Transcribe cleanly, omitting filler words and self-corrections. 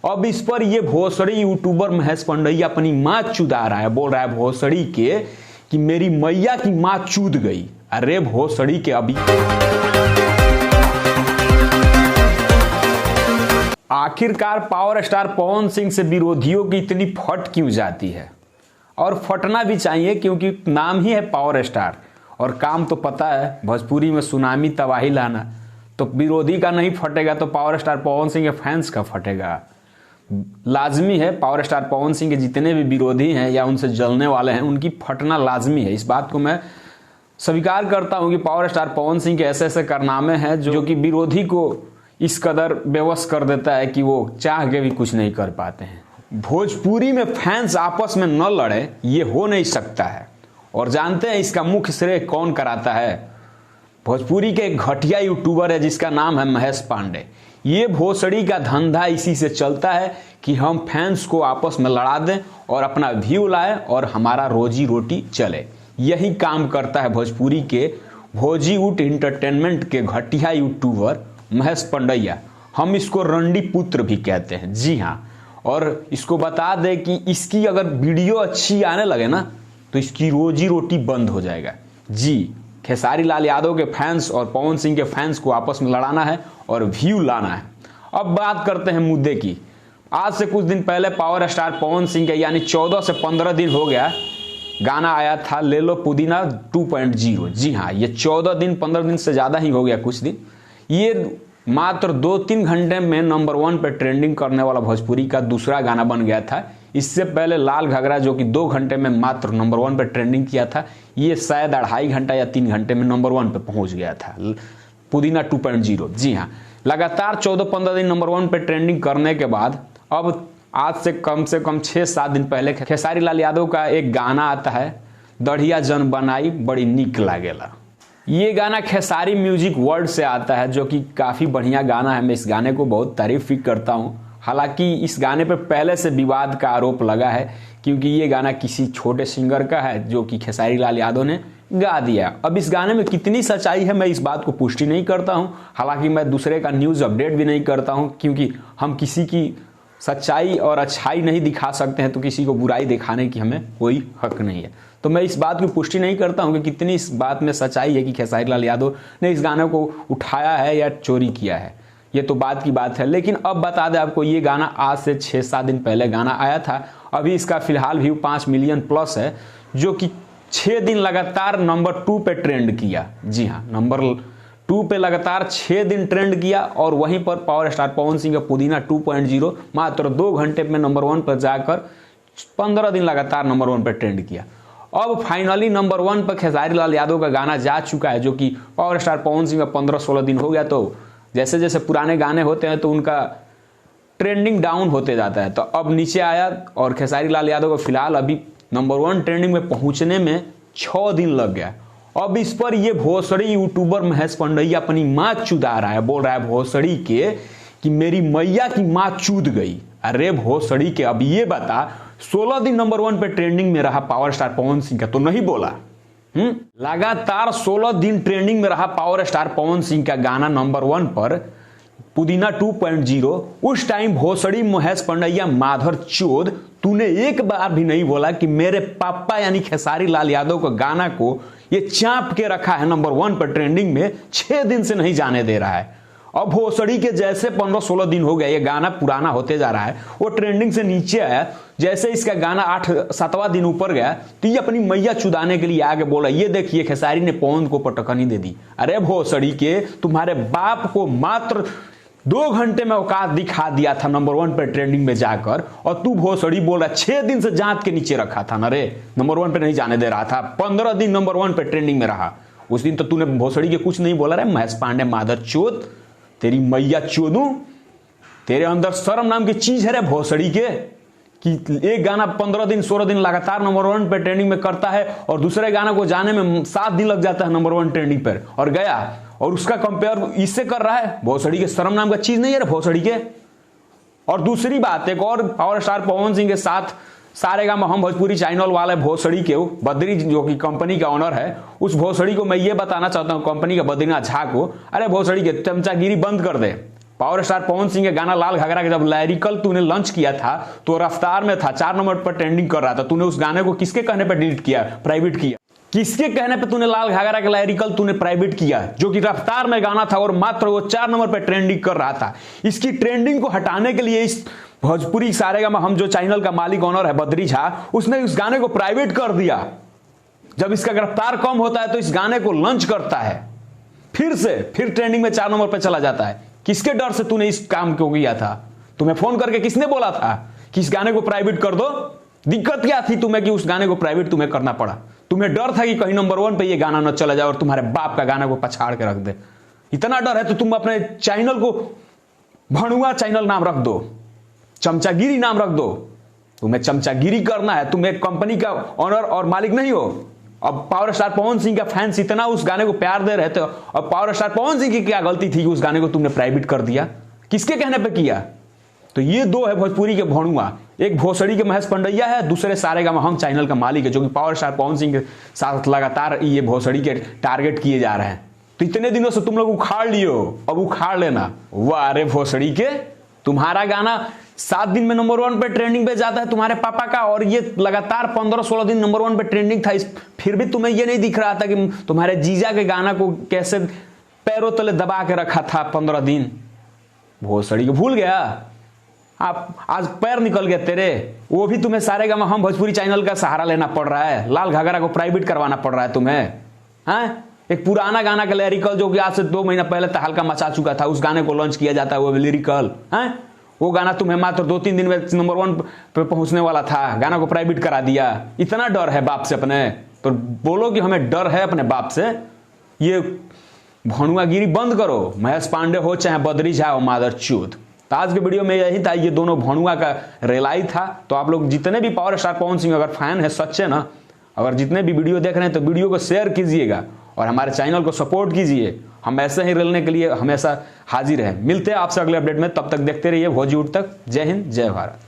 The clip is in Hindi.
अब इस पर ये भोसड़ी यूट्यूबर महेश पंडैया अपनी मां चुदा रहा है, बोल रहा है भोसड़ी के कि मेरी मैया की मां चूद गई। अरे भोसड़ी के अभी आखिरकार पावर स्टार पवन सिंह से विरोधियों की इतनी फट क्यों जाती है, और फटना भी चाहिए क्योंकि नाम ही है पावर स्टार और काम तो पता है भोजपुरी में सुनामी तबाही लाना। तो विरोधी का नहीं फटेगा तो पावर स्टार पवन सिंह के फैंस का फटेगा। लाजमी है पावर स्टार पवन सिंह के जितने भी विरोधी हैं या उनसे जलने वाले हैं उनकी फटना लाजमी है। इस बात को मैं स्वीकार करता हूं कि पावर स्टार पवन सिंह के ऐसे ऐसे कारनामे हैं जो कि विरोधी को इस कदर बेवश कर देता है कि वो चाह के भी कुछ नहीं कर पाते हैं। भोजपुरी में फैंस आपस में न लड़े ये हो नहीं सकता है, और जानते हैं इसका मुख्य श्रेय कौन कराता है? भोजपुरी के एक घटिया यूट्यूबर है जिसका नाम है महेश पांडे। ये भोसड़ी का धंधा इसी से चलता है कि हम फैंस को आपस में लड़ा दें और अपना व्यू लाएं और हमारा रोजी रोटी चले। यही काम करता है भोजपुरी के भोजीवुड इंटरटेनमेंट के घटिया यूट्यूबर महेश पंडैया। हम इसको रंडी पुत्र भी कहते हैं, जी हाँ। और इसको बता दें कि इसकी अगर वीडियो अच्छी आने लगे ना तो इसकी रोजी रोटी बंद हो जाएगा। जी, खेसारी लाल यादव के फैंस और पवन सिंह के फैंस को आपस में लड़ाना है और व्यू लाना है। अब बात करते हैं मुद्दे की। आज से कुछ दिन पहले पावर स्टार पवन सिंह के यानी 14 से 15 दिन हो गया, गाना आया था ले लो पुदीना 2.0। जी हाँ, ये 14 दिन 15 दिन से ज़्यादा ही हो गया कुछ दिन। ये मात्र 2-3 घंटे में नंबर 1 पे ट्रेंडिंग करने वाला भोजपुरी का दूसरा गाना बन गया था। इससे पहले लाल घाघरा जो कि 2 घंटे में मात्र नंबर 1 पे ट्रेंडिंग किया था, ये शायद 2.5 घंटा या 3 घंटे में नंबर 1 पे पहुंच गया था पुदीना 2.0। जी हाँ, लगातार 14-15 दिन नंबर 1 पे ट्रेंडिंग करने के बाद अब आज से कम 6-7 दिन पहले खेसारी लाल यादव का एक गाना आता है, दढ़िया जन बनाई बड़ी नीक लागेला। ये गाना खेसारी म्यूजिक वर्ल्ड से आता है जो कि काफ़ी बढ़िया गाना है। मैं इस गाने को बहुत तारीफ भी करता हूँ। हालांकि इस गाने पे पहले से विवाद का आरोप लगा है क्योंकि ये गाना किसी छोटे सिंगर का है जो कि खेसारी लाल यादव ने गा दिया। अब इस गाने में कितनी सच्चाई है मैं इस बात को पुष्टि नहीं करता हूँ। हालांकि मैं दूसरे का न्यूज़ अपडेट भी नहीं करता हूँ क्योंकि हम किसी की सच्चाई और अच्छाई नहीं दिखा सकते हैं, तो किसी को बुराई दिखाने की हमें कोई हक नहीं है। तो मैं इस बात की पुष्टि नहीं करता हूं कि कितनी इस बात में सच्चाई है कि खेसारी लाल यादव ने इस गाने को उठाया है या चोरी किया है, ये तो बात की बात है। लेकिन अब बता दें आपको, ये गाना आज से 6-7 दिन पहले गाना आया था। अभी इसका फिलहाल व्यू 5 मिलियन प्लस है जो कि 6 दिन लगातार नंबर 2 पे ट्रेंड किया। जी हाँ, नंबर 2 पे लगातार 6 दिन ट्रेंड किया और वहीं पर पावर स्टार पवन सिंह का पुदीना 2.0 मात्र 2 घंटे में नंबर 1 पर जाकर 15 दिन लगातार नंबर 1 पर ट्रेंड किया। अब फाइनली नंबर 1 पर खेसारी लाल यादव का गाना जा चुका है जो कि पावर स्टार पवन सिंह का 15-16 दिन हो गया। तो जैसे जैसे पुराने गाने होते हैं तो उनका ट्रेंडिंग डाउन होते जाता है, तो अब नीचे आया और खेसारी लाल यादव को फिलहाल अभी नंबर 1 ट्रेंडिंग में पहुंचने में 6 दिन लग गया। अब इस पर ये भोसड़ी यूट्यूबर महेश पंडैया अपनी मां चुदा रहा है, बोल रहा है भोसड़ी के कि मेरी मैया की मां चूद गई। अरे भोसड़ी के अब ये बता, 16 दिन नंबर 1 पे ट्रेंडिंग में रहा पावर स्टार पवन सिंह का, तो नहीं बोला। लगातार 16 दिन ट्रेंडिंग में रहा पावर स्टार पवन सिंह का गाना नंबर 1 पर पुदीना 2.0। उस टाइम भोसड़ी महेश पंडैया माधर चोद तूने एक बार भी नहीं बोला कि मेरे पापा यानी खेसारी लाल यादव का गाना को ये चाप के रखा है नंबर 1 पर ट्रेंडिंग में, 6 दिन से नहीं जाने दे रहा है। अब भोसड़ी के जैसे 15-16 दिन हो गए, ये गाना पुराना होते जा रहा है, वो ट्रेंडिंग से नीचे आया। जैसे इसका गाना 8-7वां दिन ऊपर गया तो ये अपनी मैया चुदाने के लिए आगे बोला, ये देखिए खेसारी ने पवन को पटकनी दे दी। अरे भोसड़ी के, तुम्हारे बाप को मात्र 2 घंटे में औकात दिखा दिया था नंबर 1 पर ट्रेंडिंग में जाकर, और तू भोसड़ी बोल रहा 6 दिन से जांच के नीचे रखा था ना रे, नंबर 1 पे नहीं जाने दे रहा था। 15 दिन नंबर 1 पे ट्रेंडिंग में रहा, उस दिन तो तूने भोसड़ी के कुछ नहीं बोला। रे महेश पांडे माधर चोद, तेरी मैया चोदू, तेरे अंदर शर्म नाम की चीज है रे भोसड़ी के कि एक गाना 15 दिन 16 दिन लगातार नंबर 1 पे ट्रेंडिंग में करता है और दूसरे गाना को जाने में 7 दिन लग जाता है नंबर 1 ट्रेंडिंग पर और गया, और उसका कंपेयर इससे कर रहा है। भोसड़ी के शर्म नाम का चीज नहीं है रे भोसड़ी के। और दूसरी बात, एक और पावर स्टार पवन सिंह के साथ सारेगामा हम भोजपुरी चैनल वाले भोसड़ी के बद्री जो कि कंपनी का ऑनर है, उस भोसड़ी को मैं ये बताना चाहता हूँ, कंपनी का बद्रीनाथ झा को, अरे भोसड़ी के चमचागिरी बंद कर दे। पावर स्टार पवन सिंह के गाना लाल घाघरा के जब लिरिकल तूने लॉन्च किया था तो रफ्तार में था, 4 नंबर पर ट्रेंडिंग कर रहा था। तूने उस गाने को किसके कहने पर डिलीट किया, प्राइवेट किया? किसके कहने पे तूने लाल घाघरा के लिरिकल तूने प्राइवेट किया, जो कि रफ्तार में गाना था और मात्र वो 4 नंबर पे ट्रेंडिंग कर रहा था? इसकी ट्रेंडिंग को हटाने के लिए इस भोजपुरी सारेगामा हम जो चैनल का मालिक ओनर है बद्री झा, उसने इस गाने को प्राइवेट कर दिया। जब इसका गिरफ्तार कम होता है तो इस गाने को लॉन्च करता है, फिर ट्रेंडिंग में 4 नंबर पे चला जाता है। किसके डर से तूने इस काम को किया था? तुम्हें फोन करके किसने बोला था कि इस गाने को प्राइवेट कर दो? दिक्कत क्या थी तुम्हें कि उस गाने को प्राइवेट तुम्हें करना पड़ा? तुम्हें डर था कि कहीं नंबर 1 पे ये गाना न चला जाए और तुम्हारे बाप का गाना को पछाड़ के रख दे। इतना डर है तो तुम अपने चैनल को भणुआ चैनल नाम रख दो, चमचागिरी नाम रख दो। तुम्हें चमचागिरी करना है, तुम एक कंपनी का ओनर और मालिक नहीं हो। अब पावर स्टार पवन सिंह का फैंस इतना उस गाने को प्यार दे रहे थे, अब पावर स्टार पवन सिंह की क्या गलती थी कि उस गाने को तुमने प्राइवेट कर दिया? किसके कहने पे किया? तो ये दो है भोजपुरी के भणुआ, एक भोसड़ी के महेश पंडैया है, दूसरे सारेगामा हम चैनल का मालिक है, जो कि पावर स्टार पवन सिंह के साथ लगातार ये भोसड़ी के टारगेट किए जा रहे हैं। तो इतने दिनों से तुम लोग उखाड़ लियो, अब उखाड़ लेना। वाह अरे भोसड़ी के, तुम्हारा गाना 7 दिन में नंबर 1 पे ट्रेंडिंग पे जाता है तुम्हारे पापा का, और ये लगातार 15-16 दिन नंबर 1 पे ट्रेंडिंग था। फिर भी तुम्हें ये नहीं दिख रहा था कि तुम्हारे जीजा के गाना को कैसे पैरों तले दबा के रखा था 15 दिन। भोसड़ी को भूल गया? आप आज पैर निकल गए तेरे, वो भी तुम्हें सारेगामा हम भोजपुरी चैनल का सहारा लेना पड़ रहा है। लाल घाघरा को प्राइवेट करवाना पड़ रहा है तुम्हें। हैं? एक पुराना गाना का लिरिकल जो कि आज से 2 महीना पहले तहलका मचा चुका था, उस गाने को लॉन्च किया जाता है वो लिरिकल हैं? वो गाना तुम्हें मात्र 2-3 दिन में नंबर 1 पे पहुंचने वाला था, गाना को प्राइवेट करा दिया। इतना डर है बाप से अपने? तो बोलो कि हमें डर है अपने बाप से। ये भणुआगिरी बंद करो, महेश पांडे हो चाहे बद्री झा हो मादर चूत। तो आज के वीडियो में यही था, ये दोनों भणुआ का रेलाई था। तो आप लोग जितने भी पावर स्टार पवन सिंह अगर फैन है सच्चे ना, अगर जितने भी वीडियो देख रहे हैं तो वीडियो को शेयर कीजिएगा और हमारे चैनल को सपोर्ट कीजिए। हम ऐसे ही रेलने के लिए हमेशा हाजिर हैं। मिलते हैं आपसे अगले अपडेट में, तब तक देखते रहिए भोजी उठ तक। जय हिंद, जय भारत।